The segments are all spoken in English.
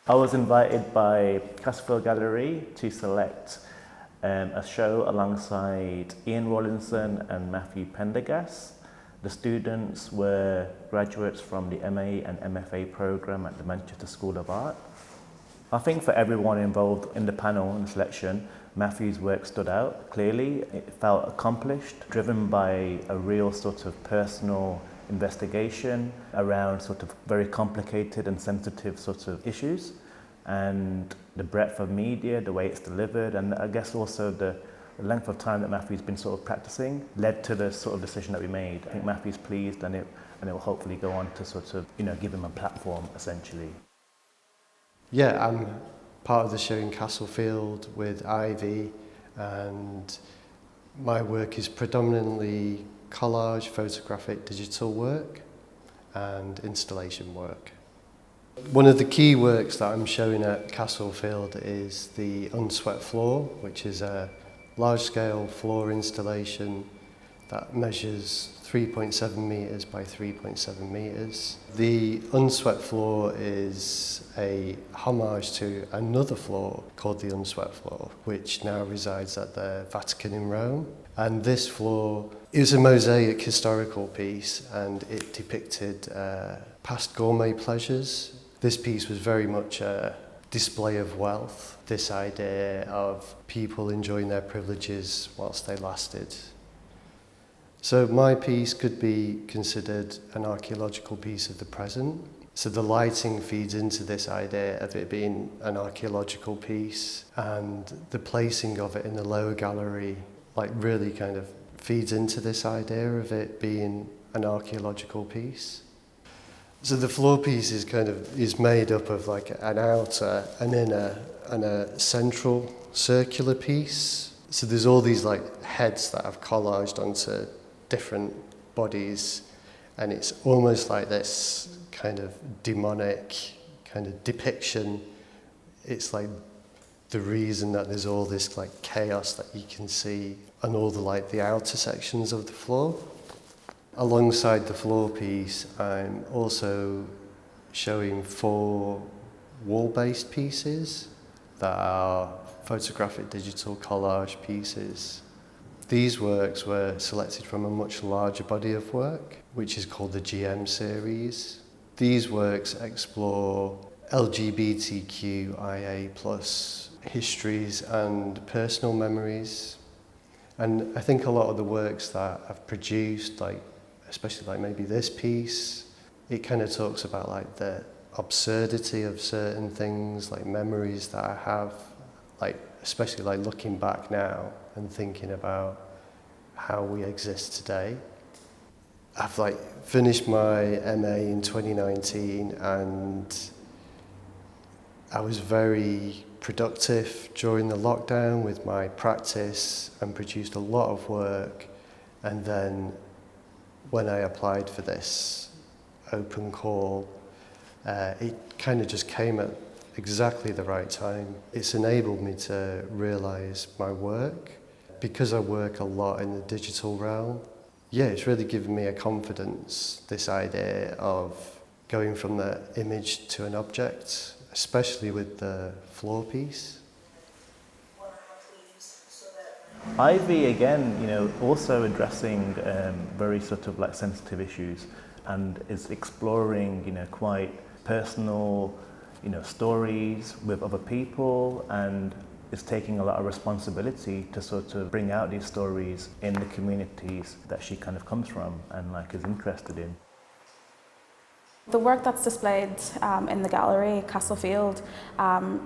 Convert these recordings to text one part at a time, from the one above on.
I was invited by Castlefield Gallery to select a show alongside Rawlinson and Pendergast. The students were graduates from the MA and MFA program at the Manchester School of Art. I think for everyone involved in the panel and the selection, Matthew's work stood out clearly. It felt accomplished, driven by a real sort of personal investigation around sort of very complicated and sensitive sort of issues, and the breadth of media, the way it's delivered, and I guess also the length of time that Matthew's been sort of practicing led to the sort of decision that we made. I think Matthew's pleased, and it will hopefully go on to sort of, give him a platform essentially. Yeah, I'm part of the show in Castlefield with Ivy, and my work is predominantly collage, photographic, digital work and installation work. One of the key works that I'm showing at Castlefield is the Unswept Floor, which is a large-scale floor installation that measures 3.7 metres by 3.7 metres. The Unswept Floor is a homage to another floor called the Unswept Floor, which now resides at the Vatican in Rome. And this floor is a mosaic historical piece, and it depicted past gourmet pleasures. This piece was very much a display of wealth, this idea of people enjoying their privileges whilst they lasted. So my piece could be considered an archaeological piece of the present. So the lighting feeds into this idea of it being an archaeological piece, and the placing of it in the lower gallery really kind of feeds into this idea of it being an archaeological piece. So the floor piece is made up of an outer, an inner, and a central circular piece. So there's all these heads that I've collaged onto different bodies, and it's almost like this kind of demonic kind of depiction. It's like the reason that there's all this chaos that you can see on all the outer sections of the floor. Alongside the floor piece, I'm also showing 4 wall-based pieces that are photographic digital collage pieces. These works were selected from a much larger body of work, which is called the GM series. These works explore LGBTQIA+ histories and personal memories. And I think a lot of the works that I've produced, especially maybe this piece, it kind of talks about the absurdity of certain things, memories that I have, especially looking back now and thinking about how we exist today. I've finished my MA in 2019, and I was very productive during the lockdown with my practice and produced a lot of work. And then when I applied for this open call, it kind of just came at exactly the right time. It's enabled me to realise my work. Because I work a lot in the digital realm, it's really given me a confidence, this idea of going from the image to an object, especially with the floor piece. Ivy, again, also addressing very sort of sensitive issues, and is exploring, quite personal, stories with other people, and is taking a lot of responsibility to sort of bring out these stories in the communities that she kind of comes from and is interested in. The work that's displayed in the gallery at Castlefield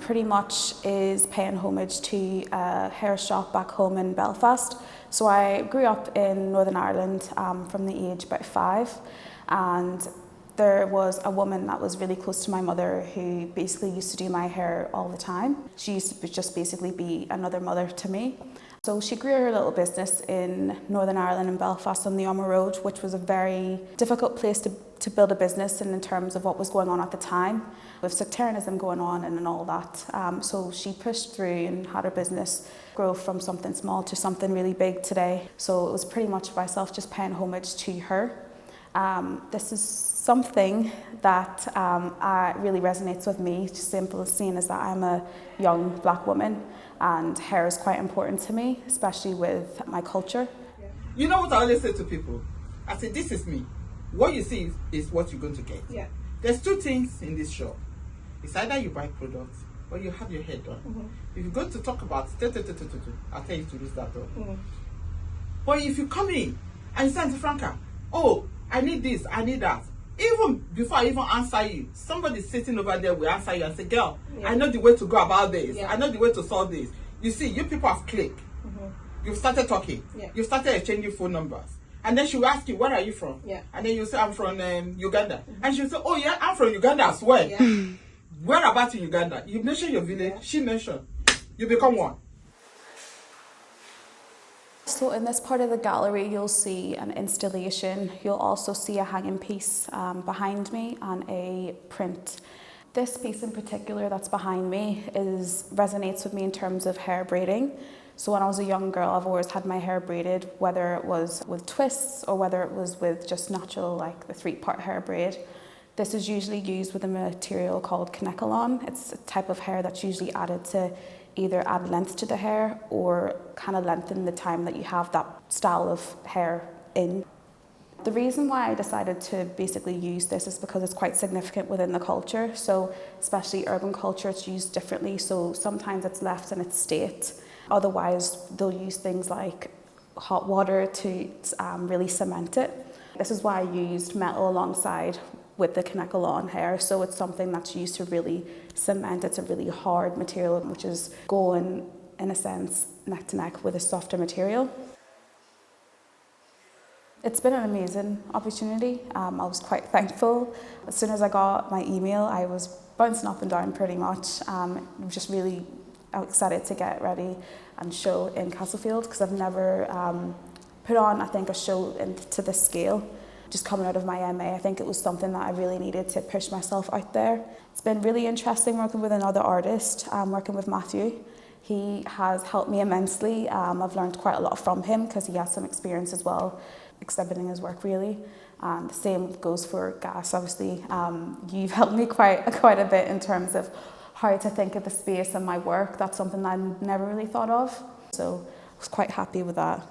pretty much is paying homage to a hair shop back home in Belfast. So I grew up in Northern Ireland from the age about 5, and there was a woman that was really close to my mother who basically used to do my hair all the time. She used to just basically be another mother to me. So she grew her little business in Northern Ireland in Belfast on the Omagh Road, which was a very difficult place to build a business in terms of what was going on at the time, with sectarianism going on and all that. So she pushed through and had her business grow from something small to something really big today. So it was pretty much myself just paying homage to her. This is something that really resonates with me, just simple as seeing as that I'm a young black woman and hair is quite important to me, especially with my culture. You know what I always say to people? I say, this is me. What you see is what you're going to get. Yeah. There's two things in this shop. It's either you buy products or you have your hair done. If you're going to talk about, I'll tell you to lose that door. But if you come in and you say to Franca, oh, I need this, I need that. Even before I even answer you, somebody sitting over there will answer you and say, girl, I know the way to go about this. I know the way to solve this. You see, you people have clicked. You've started talking. You've started exchanging phone numbers. And then she will ask you, where are you from? And then you say, I'm from Uganda. And she'll say, oh yeah, I'm from Uganda as well. Where about in Uganda? You mention your village, she mentioned. You become one. So in this part of the gallery, you'll see an installation. You'll also see a hanging piece behind me and a print. This piece in particular that's behind me resonates with me in terms of hair braiding. So when I was a young girl, I've always had my hair braided, whether it was with twists or whether it was with just natural, like the 3-part hair braid. This is usually used with a material called Kanekalon. It's a type of hair that's usually added to either add length to the hair or kind of lengthen the time that you have that style of hair in. The reason why I decided to basically use this is because it's quite significant within the culture. So especially urban culture, it's used differently. So sometimes it's left in its state. Otherwise, they'll use things like hot water to really cement it. This is why I used metal alongside with the Kanekalon hair. So it's something that's used to really cement. It's a really hard material, which is going, in a sense, neck to neck with a softer material. It's been an amazing opportunity. I was quite thankful. As soon as I got my email, I was bouncing up and down pretty much. Just really excited to get ready and show in Castlefield because I've never put on, I think, a show to this scale. Just coming out of my MA, I think it was something that I really needed to push myself out there. It's been really interesting working with another artist, working with Matthew. He has helped me immensely. I've learned quite a lot from him because he has some experience as well, exhibiting his work really. And the same goes for Gas, obviously. You've helped me quite a bit in terms of how to think of the space and my work. That's something that I never really thought of. So I was quite happy with that.